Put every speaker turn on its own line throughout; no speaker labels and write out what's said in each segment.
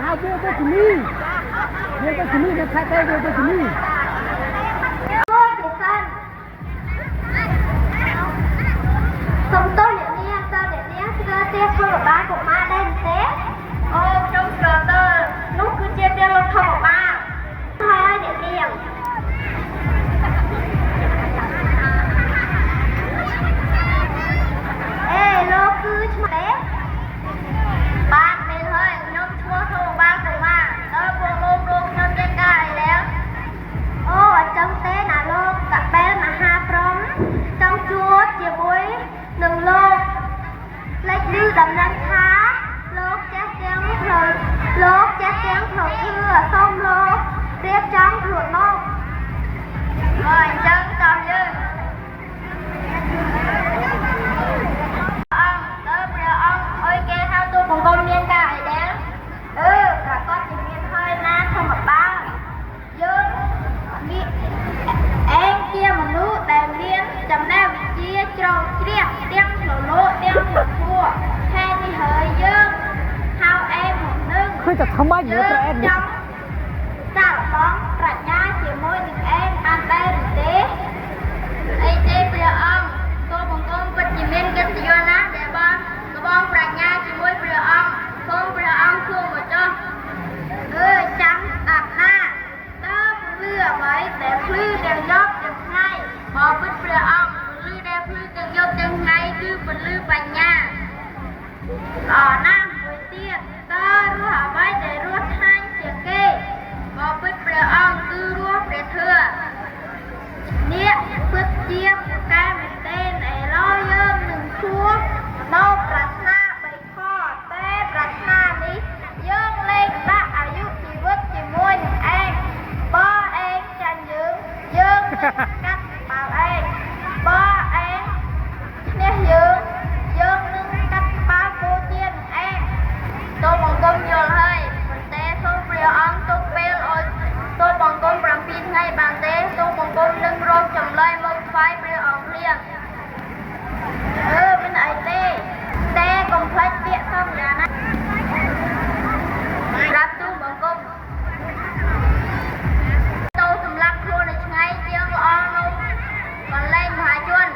វាទៅជំនីវាទៅជំនីនៅខេត្តទេវាទៅជំនី
សុំទោសអ្នកនាងតើអ្នកនាងស្គាល់ទេធម្មបាលកុមារដែរទេអូខ្ញុំស្គាល់តើនោះគឺជាទេលោកធម្មបាលហើយអ្នកនាងអេលោកគឺឈ្មោះទេបាទមែនហើយខ្ញុំឈ្មោះធម្មបាលកុមារតើពួកលោករួមខ្ញុំមានការអីแล้วអូអញ្ចឹងទេណាលោកកបែលមហាព្រំចង់ជួបជាមួយនឹងលោកលេចឮដំណឹងថាលោកចេះទាំងផ្លូវលោកចេះទាំងផ្លូវធឿសូមលោករៀបចំខ្លួនមកអញ្ចឹងតោះយើងអង្គតើព្រះអង្គអើយគេហៅទូលបង្គំមានការអីដែរប្រកាសជាមានហើយណាធម្មបាលយើងឯងជាមនុស្សដែលមានចំណេះវិជ្ជាជ្រៅជ្រះទាំងផ្លូវលោកទាំងផ្លូវធัวហេតុនេះហើយយើងហៅឯងមកនឹង
ឃើញតែថ្មីមើលប្រអែននេះ
សាកល្បងប្រាជ្ញាជាមួយនឹងឯងបានដែរឬទេអីទេព្រះអង្គទូលបង្គំពិតជាមានកិត្តិយសណាស់ដែលបងប្រាជ្ញាជាមួយព្រះអង្គសូមព្រះអង្គគួរមកចុះចាំអាប់ណាតើពលឺអ្វីដែលភ្លឺទាំងយប់ទាំងថ្ងៃបើពិតព្រះអង្គពលឺដែលភ្លឺទាំងយប់ទាំងថ្ងៃគឺពលឺបញ្ញាល្អណាស់មួយទៀតតើរស់អ្វីដែលរស់ថ្លាញ់ជាងគេបើពិតព្រះអង្គគឺរស់ព្រះធឿនេះពិតជាពូកែមែនទែនឥឡូវយើងនឹងជួបនៅប្រាថ្នា3ខតែប្រាថ្នានេះយើងលេខដាក់អាយុជីវិតជាមួយនឹងឯងបើឯងចាញ់យើងនឹងកាត់បាល់ឯងបើឯងឈ្នះយើងនឹងកាត់បាល់គោទានឯងទូលបង្គំយល់ហើយប៉ុន្តែសូមព្រះអង្គទុកពេលឲ្យទូលបង្គំ7ថ្ងៃបានទេទូលបង្គំនឹងរកចម្លើយមកថ្វាយព្រះអង្គភ្លាមមានអីទេតែកុំភ្លេចពាក្យសន្យាណាប្រាប់ទូលបង្គំទៅសម្រាប់ខ្លួននៅឆ្ងាយជាងល្អនៅកន្លែងមហាជន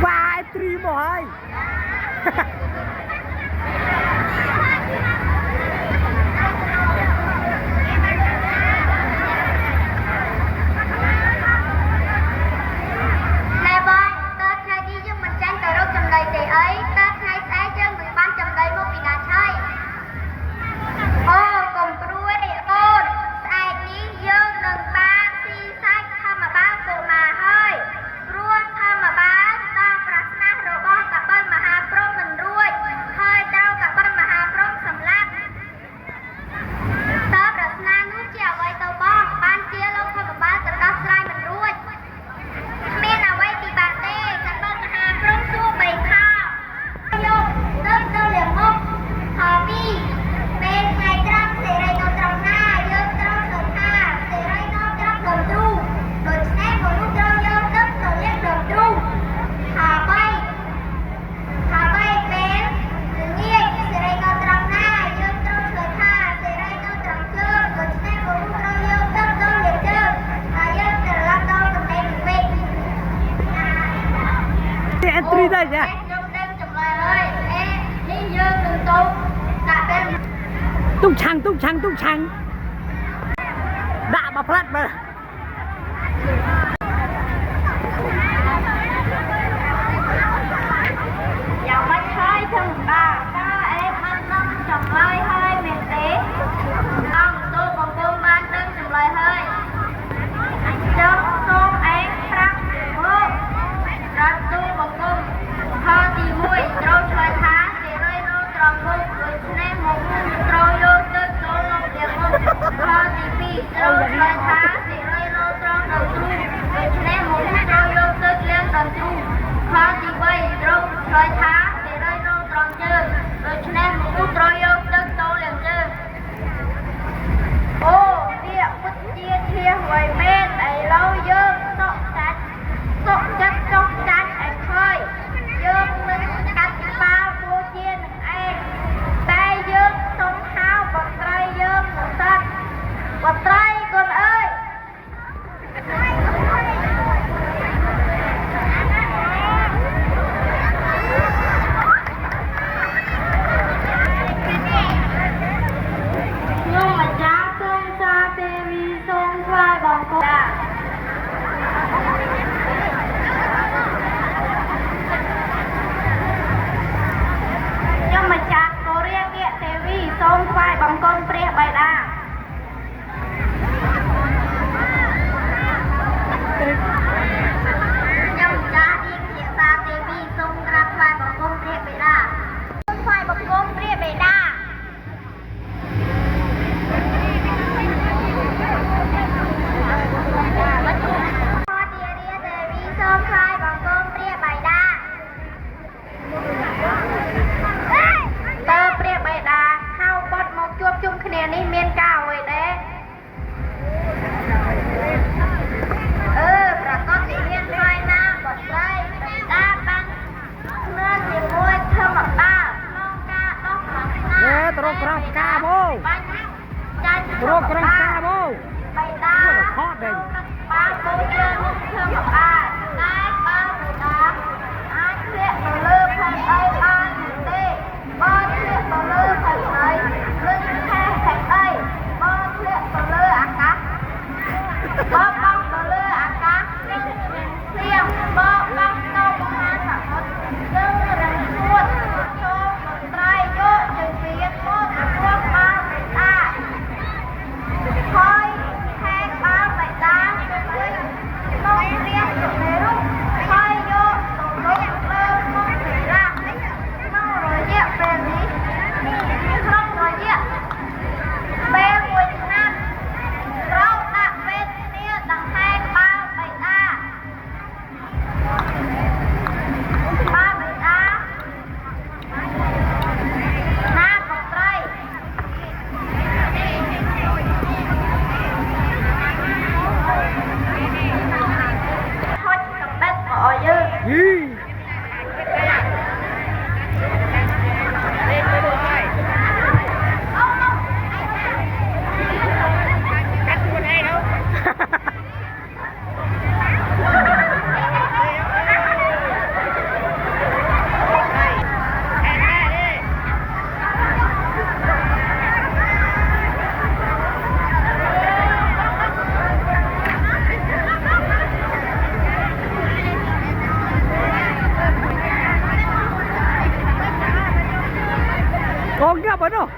បាយត្រីមកហើយត្រីដែរចា
ខ្ញុំដឹងចម្លើយហើយនេះយើងនឹងទៅដាក់ពេល
ទុកឆាំងដាក់មកផ្លាត់មើល
យ៉ាងម៉េចហើយធម្មបាលតើឯងបានដឹងចម្លើយហើយមែនទេអង្គទូលបង្គំបានដឹងចម្លើយហើយអញ្ចឹងសូមឯងប្រាប់មកប្រាប់ទូលបង្គំផលទី1ត្រូវឆ្លើយថាសេរីរោត្រង់មុខដូច្នេះមកត្រូវយកទៅចូលក្នុងទាំងមុខផលទី2ត្រូវឆ្លើយថាសេរីរោត្រង់នៅទ្រូង គ្នានេះមានការអ្វីដែរប្រកបនេះមានហើយណាបត្រៃតាបានគ្នាជាមួយធម្មបាលក្នុងការដោះខាងណាត្រកក្រោកកាមកចាច់ត្រកក្រោកកាមកបៃតាខតដែរបានគោជើងធម្មបាលតែបើបៃតាអាចធ្លាក់ទៅលើផែនដីបានទេបើធ្លាក់ទៅលើផែនដីនឹងខែផែនដីបើធ្លាក់ទៅលើអាកាសបើបោះទៅលើអាកាសនឹងសៀងបើបោះទៅមហាសមុទ្រយើងរងជួតចូលមន្ត្រីយកជើងវាមកទទួលបានបៃតាហើយខែបានបៃតាទៅវិញក្នុងរាជសុមេរុហើយយកទៅលុបលើមុខសេរាក្នុងរយៈពេលនេះក្នុងរយៈពេលមួយឆ្នាំត្រូវដាក់វេទនាដង្ហែក្បាលបៃតាបានបៃតាណាកុត្រីហុចកំបិតមកឲ្យយើង
Con kia bớt đâu.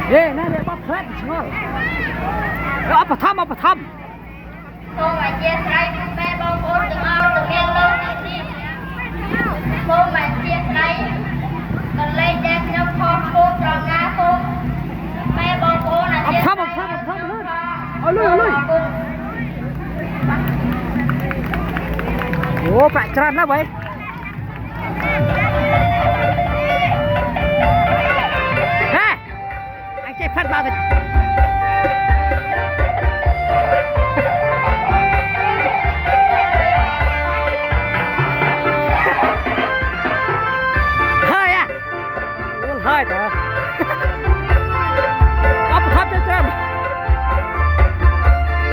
Nè, nè, bắp hết ngon. Ấp thăm.
សូមអធិស្ឋានពេលបងប្អូនទាំងអស់ទៅមានលោកនេះសូមអធិស្ឋានកលែងដែលខ្ញុំខុសពោលត្រង់ណាសូមពេលបងប្អូនអធិស្ឋាន
អលុយអូប្រាក់ច្រើនណាស់បើហេអញចេះផាត់មកទៅហើយតើអបថប់ទៅត្រឹម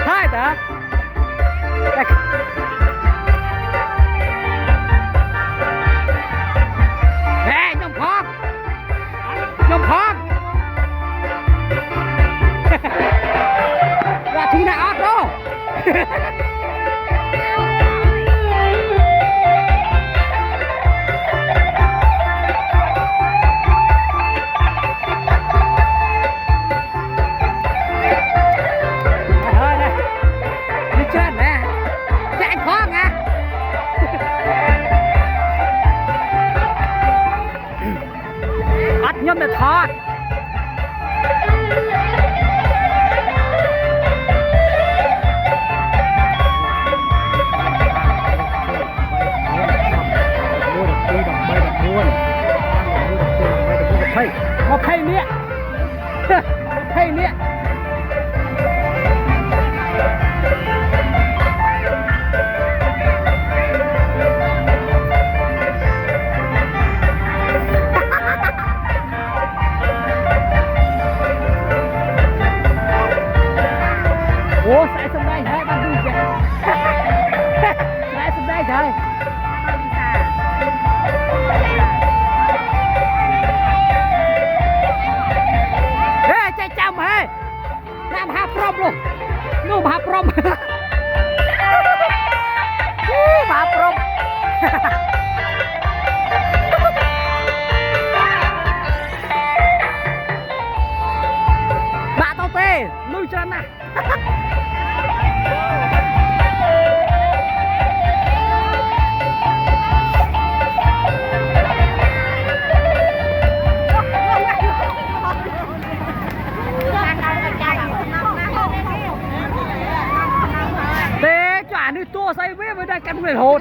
ហើយតើហេខ្ញុំផងបាទទីណាអត់ទេខ្ញុំទៅថត20នាក់អូស្អែកសម្ដែងហើយបានឌូចាស្អែកសម្ដែងហើយហេចេះចាំហេណាមហាព្រំនោះមហាព្រំមហាព្រំបាក់ទៅទេលុយច្រើនណាស់ ตัวใส่เว้ยไม่ได้กันเลยโหด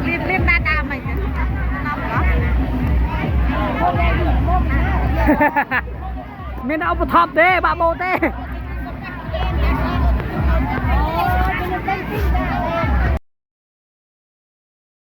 รีบหน้าตาใหม่จะนำเหรอ
mình đâu có thọp thế bà bố thế